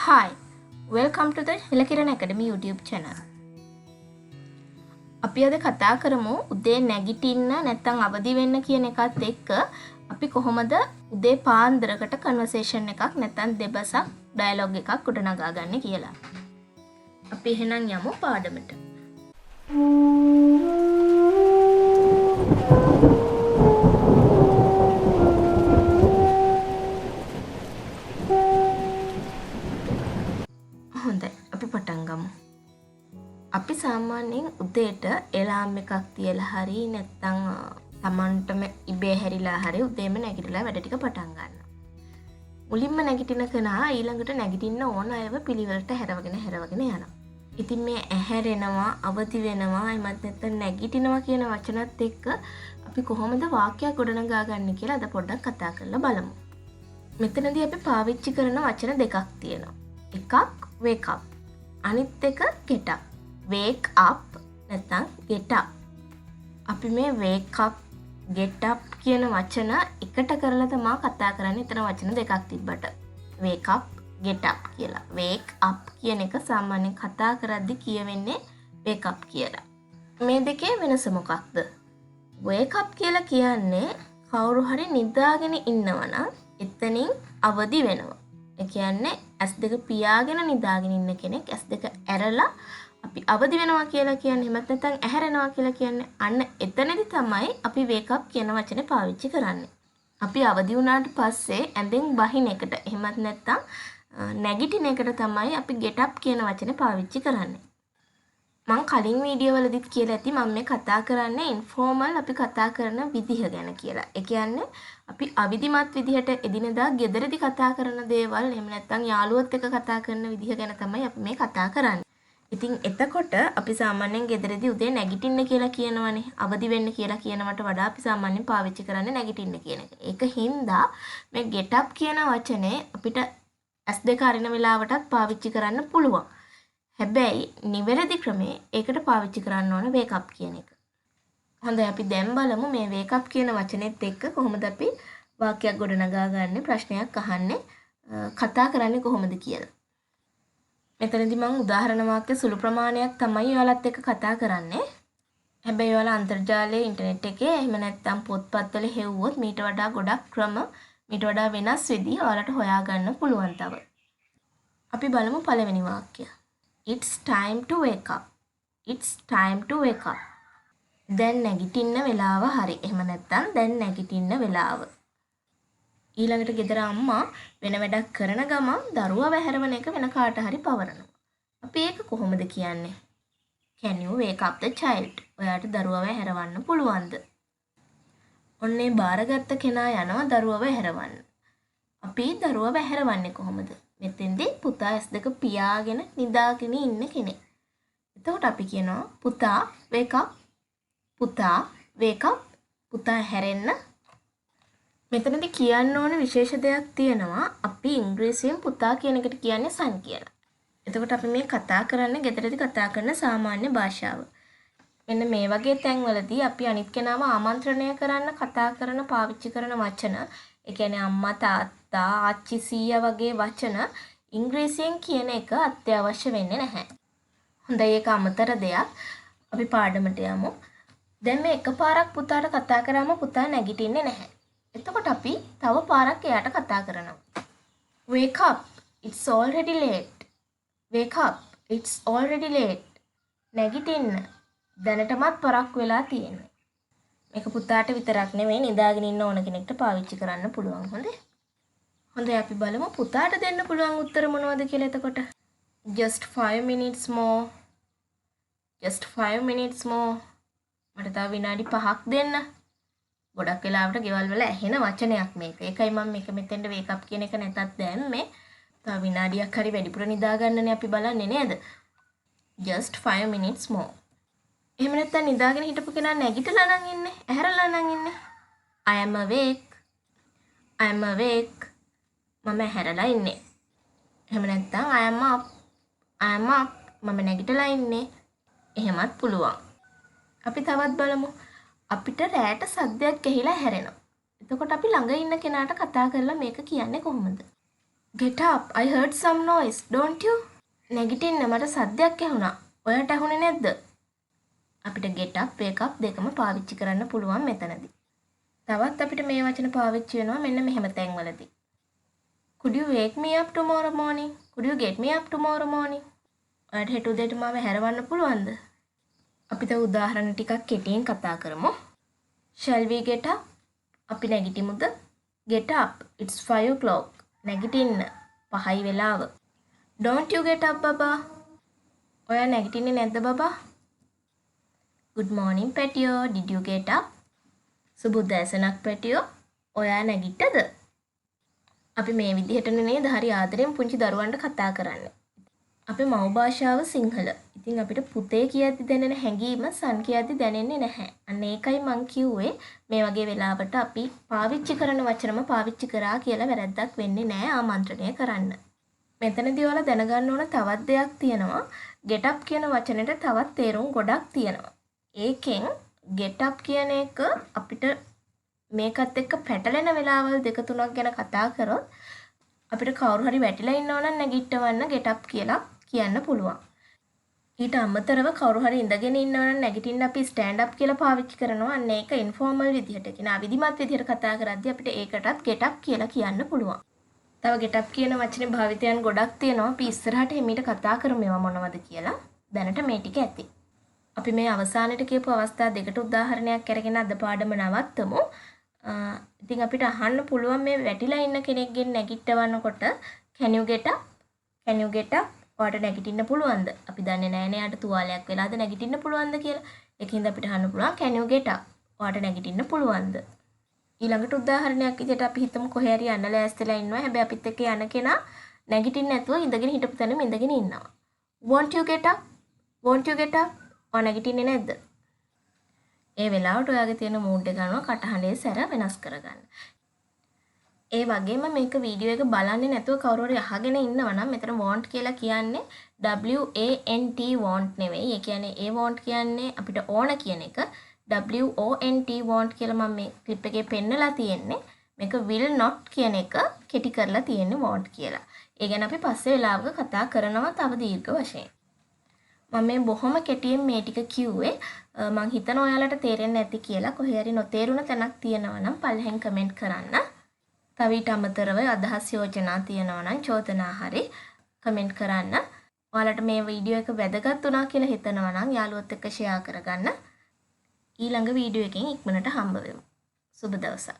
Hi, welcome to the Hilakiran Academy YouTube channel. අපි අද කතා කරමු උදේ නැගිටින්න නැත්නම් අවදි වෙන්න කියන එකත් එක්ක අපි කොහොමද උදේ පාන්දරකට කන්වර්සේෂන් එකක් නැත්නම් දෙබසක් ඩයලොග් එකක් ගොඩනගා ගන්න කියලා. අපි එහෙනම් යමු පාඩමට. හොඳයි අපි පටන් ගමු. අපි සාමාන්‍යයෙන් උදේට එලාම් එකක් තියලා හරි නැත්නම් Tamanටම ඉබේ හැරිලා හරි උදේම නැගිටලා වැඩ ටික පටන් ගන්නවා. මුලින්ම නැගිටින කෙනා ඊළඟට නැගිටින්න ඕන අයව පිළිවෙලට හැරවගෙන යනවා. ඉතින් මේ ඇහැරෙනවා, අවදි වෙනවා, එමත් නැත්නම් නැගිටිනවා කියන වචනත් එක්ක අපි කොහොමද වාක්‍යයක් ගොඩනගා ගන්න කියලා අද පොඩ්ඩක් කතා කරලා බලමු. මෙතනදී අපි පාවිච්චි කරන වචන දෙකක් තියෙනවා. එකක් wake up. අනිත් එක get up. wake up නැත්නම් get up. අපි මේ wake up get up කියන වචන එකට කරලා තමයි කතා කරන්නේ. එතන වචන දෙකක් තිබ්බට wake up get up කියලා. wake up කියන එක සාමාන්‍යයෙන් කතා කරද්දි කියවෙන්නේ wake up කියලා. මේ දෙකේ වෙනස මොකක්ද? wake up කියලා කියන්නේ කවුරු හරි නිදාගෙන ඉන්නවනම් එතනින් අවදි වෙනවා. ඒ කියන්නේ S2 පියාගෙන නිදාගෙන ඉන්න කෙනෙක් S2 ඇරලා අපි අවදි වෙනවා කියලා කියන්නේ. එහෙමත් නැත්නම් ඇහැරෙනවා කියලා කියන්නේ. අන්න එතනදි තමයි අපි wake up කියන වචනේ පාවිච්චි කරන්නේ. අපි අවදි වුණාට පස්සේ ඇඳෙන් බහින එකට එහෙමත් නැත්නම් නැගිටින එකට තමයි අපි get up කියන වචනේ පාවිච්චි කරන්නේ. මම කලින් වීඩියෝ වලදීත් කියලා ඇති මම මේ කතා කරන්නේ ඉන්ෆෝමල් අපි කතා කරන විදිහ ගැන කියලා. ඒ කියන්නේ අපි අවිධිමත් විදිහට එදිනෙදා ගෙදරදී කතා කරන දේවල් එහෙම නැත්නම් යාළුවොත් එක්ක කතා කරන විදිහ ගැන තමයි අපි මේ කතා කරන්නේ. ඉතින් එතකොට අපි සාමාන්‍යයෙන් ගෙදරදී උදේ නැගිටින්න කියලා කියනවනේ. අවදි වෙන්න කියලා කියනවට වඩා අපි සාමාන්‍යයෙන් පාවිච්චි කරන්නේ නැගිටින්න කියන එක. ඒක හින්දා මේ get up කියන වචනේ අපිට S2 අරින වෙලාවටත් පාවිච්චි කරන්න පුළුවන්. හැබැයි නිවැරදි ක්‍රමේ ඒකට පාවිච්චි කරන්න ඕන wake up කියන එක. හොඳයි අපි දැන් බලමු මේ wake up කියන වචනේත් එක්ක කොහොමද අපි වාක්‍යයක් ගොඩනගා ගන්න, ප්‍රශ්නයක් අහන්නේ, කතා කරන්නේ කොහොමද කියලා. මෙතනදී මම උදාහරණ වාක්‍ය සුළු ප්‍රමාණයක් තමයි ඔයාලත් එක්ක කතා කරන්නේ. හැබැයි ඔයාලා අන්තර්ජාලයේ ඉන්ටර්නෙට් එකේ එහෙම නැත්නම් පොත්පත්වල හෙව්වොත් මීට වඩා ගොඩක් ක්‍රම, මීට වඩා වෙනස් විදි ඔයාලට හොයාගන්න පුළුවන් තව. අපි බලමු පළවෙනි වාක්‍යය. It's time to wake up. It's time to wake up. දැන් නැගිටින්න වෙලාව හරි. එහෙම නැත්නම් දැන් නැගිටින්න වෙලාව. ඊළඟට ගෙදර අම්මා වෙන වැඩක් කරන ගමන් දරුවා වැහැරවන එක වෙන කාට හරි පවරනවා. අපි ඒක කොහොමද කියන්නේ? Can you wake up the child? ඔයාට දරුවා වැහැරවන්න පුළුවන්ද? ඔන්නේ බාරගත්ත කෙනා යනවා දරුවා වැහැරවන්න. අපි දරුවා වැහැරවන්නේ කොහොමද? මෙතෙන්දී පුතා S2 පියාගෙන නිදාගෙන ඉන්න කෙනෙක්. එතකොට අපි කියනවා පුතා wake up. පුතා wake up. පුතා හැරෙන්න. මෙතනදී කියන්න ඕන විශේෂ දෙයක් තියෙනවා. අපි ඉංග්‍රීසියෙන් පුතා කියන එකට කියන්නේ son කියලා. එතකොට අපි මේ කතා කරන්නේ ගෙදරදී කතා කරන සාමාන්‍ය භාෂාව. මෙන්න මේ වගේ තැන්වලදී අපි අනිත් කෙනාව ආමන්ත්‍රණය කරන්න කතා කරන පාවිච්චි කරන වචන, ඒ කියන්නේ අම්මා තාත්තා ආච්චි සීයා වගේ වචන ඉංග්‍රීසියෙන් කියන එක අත්‍යවශ්‍ය වෙන්නේ නැහැ. හොඳයි ඒක අමතර දෙයක්. අපි පාඩමට යමු. දැන් මේ එකපාරක් පුතාට කතා කරාම පුතා නැගිටින්නේ නැහැ. එතකොට අපි තව පාරක් එයාට කතා කරනවා. Wake up. It's already late. Wake up. It's already late. නැගිටින්න. දැනටමත් පරක් වෙලා තියෙනවා. මේක පුතාට විතරක් නෙවෙයි නිදාගෙන ඉන්න ඕන කෙනෙක්ට පාවිච්චි කරන්න පුළුවන්. හොඳයි අපි බලමු පුතාට දෙන්න පුළුවන් උත්තර මොනවද කියලා එතකොට. Just 5 minutes more. Just 5 minutes more. මට තව විනාඩි 5ක් දෙන්න. ගොඩක් වෙලාවට ගෙවල් වල ඇහෙන වචනයක් මේක. ඒකයි මම මේක මෙතෙන්ට wake up කියන එක නැතත් දැම්මේ. තව විනාඩියක් හරි වැඩිපුර නිදා ගන්නනේ අපි බලන්නේ නේද? Just 5 minutes more. එහෙම නැත්නම් නිදාගෙන හිටපු කෙනා නැගිටලා නම් ඉන්නේ, ඇහැරලා නම් ඉන්නේ. I am awake. I am awake. මම ඇහැරලා ඉන්නේ. එහෙම නැත්නම් I am up. I am up. මම නැගිටලා ඉන්නේ. එහෙමත් පුළුවන්. අපි තවත් බලමු. අපිට රැට සද්දයක් ඇහිලා හැරෙනවා. එතකොට අපි ළඟ ඉන්න කෙනාට කතා කරලා මේක කියන්නේ කොහොමද? Get up. I heard some noise. Don't you? නැගිටින්න මට සද්දයක් ඇහුණා. ඔයාට ඇහුනේ නැද්ද? අපිට get up, wake up දෙකම පාවිච්චි කරන්න පුළුවන් මෙතනදී. තවත් අපිට මේ වචන පාවිච්චි වෙනවා මෙන්න මෙහෙම තැන්වලදී. Could you wake me up tomorrow morning? Could you get me up tomorrow morning? ඔයාට හෙට උදේට මාව හැරවන්න පුළුවන්ද? අපි තව උදාහරණ ටිකක් කෙටියෙන් කතා කරමු. Shall we get up? අපි නැගිටිමුද? Get up. It's 5 o'clock. නැගිටින්න. 5යි වෙලාව. Don't you get up, Baba? ඔයා නැගිටින්නේ නැද්ද බබා? Good morning, Petio. Did you get up? සුබෝදෑසනක් Petio. ඔයා නැගිට්ටද? අපි මේ විදිහටනේ නේද හරි ආදරෙන් පුංචි දරුවන්ට කතා කරන්නේ. අපේ මව් භාෂාව සිංහල. ඉතින් අපිට පුතේ කියද්දි දැනෙන හැඟීම සන් කියද්දි දැනෙන්නේ නැහැ. අන්න ඒකයි මං කිව්වේ මේ වගේ වෙලාවට අපි පාවිච්චි කරන වචනම පාවිච්චි කරා කියලා වැරද්දක් වෙන්නේ නැහැ ආමන්ත්‍රණය කරන්න. මෙතනදී ඔයාලා දැනගන්න ඕන තවත් දෙයක් තියෙනවා. get up කියන වචනෙට තවත් තේරුම් ගොඩක් තියෙනවා. ඒකෙන් get up කියන එක අපිට මේකත් එක්ක පැටලෙන වෙලාවල් දෙක තුනක් ගැන කතා කරොත් අපිට කවුරු හරි වැටිලා ඉන්නවා නම් නැගිටවන්න get up කියලා කියන්න පුළුවන්. ඊට අමතරව කවුරු හරි ඉඳගෙන ඉන්නවා නම් නැගිටින්න අපි stand up කියලා පාවිච්චි කරනවා. අන්න ඒක informal විදිහට කියන අවිධිමත් විදිහට කතා කරද්දී අපිට ඒකටත් get up කියලා කියන්න පුළුවන්. තව get up කියන වචනේ භාවිතයන් ගොඩක් තියෙනවා. අපි ඉස්සරහට එමෙට කතා කරමු ඒවා මොනවද කියලා. දැනට මේ ටික ඇති. අපි මේ අවසානයේ කියපු අවස්ථා දෙකට උදාහරණයක් අරගෙන අද පාඩම නවත්තමු. ඉතින් අපිට අහන්න පුළුවන් මේ වැටිලා ඉන්න කෙනෙක්ගෙන් නැගිටවන්නකොට can you get up? Can you get up? ඔයාට නැගිටින්න පුළුවන්ද? අපි දන්නේ නැහැ නේ යාට තුවාලයක් වෙලාද නැගිටින්න පුළුවන්ද කියලා. ඒකින්ද අපිට අහන්න පුළුවන් can you get up? ඔයාට නැගිටින්න පුළුවන්ද? ඊළඟට උදාහරණයක් විදිහට අපි හිතමු කොහේ හරි යන්න ලෑස්තිලා ඉන්නවා. හැබැයි අපිත් එක්ක යන කෙනා නැගිටින්න නැතුව ඉඳගෙන හිටපු තැනම ඉඳගෙන ඉන්නවා. Won't you get up? Won't you get up? ඔයා නැගිටින්නේ නැද්ද? ඒ වෙලාවට ඔයාගේ තියෙන මූඩ් එක ගන්නවා කටහඬේ සැර වෙනස් කරගන්න. ඒ වගේම මේක වීඩියෝ එක බලන්නේ නැතුව කවුරු හරි අහගෙන ඉන්නවා නම් මෙතන want කියලා කියන්නේ WANT want නෙවෙයි. ඒ කියන්නේ ඒ want කියන්නේ අපිට ඕන කියන එක. WONT want කියලා මම මේ ක්ලිප් එකේ පෙන්නලා තියෙන්නේ. මේක will not කියන එක කෙටි කරලා තියෙන්නේ want කියලා. ඒ ගැන අපි පස්සේ වෙලාවක කතා කරනවා තව දීර්ඝ වශයෙන්. මම මේ බොහොම කෙටියෙන් මේ ටික කිව්වේ. මං හිතනවා ඔයාලට තේරෙන්නේ නැති කියලා. කොහේ හරි නොතේරුණ තැනක් තියෙනවා නම් පල්ලෙහෙන් කමෙන්ට් කරන්න. තව ඊට අමතරව අදහස් යෝජනා තියෙනවා නම් චෝදනා හරි කමෙන්ට් කරන්න. ඔයාලට මේ වීඩියෝ එක වැදගත් වුණා කියලා හිතනවා නම් යාළුවොත් එක්ක ෂෙයා කරගන්න. ඊළඟ වීඩියෝ එකෙන් ඉක්මනට හම්බ වෙමු. සුබ දවසක්.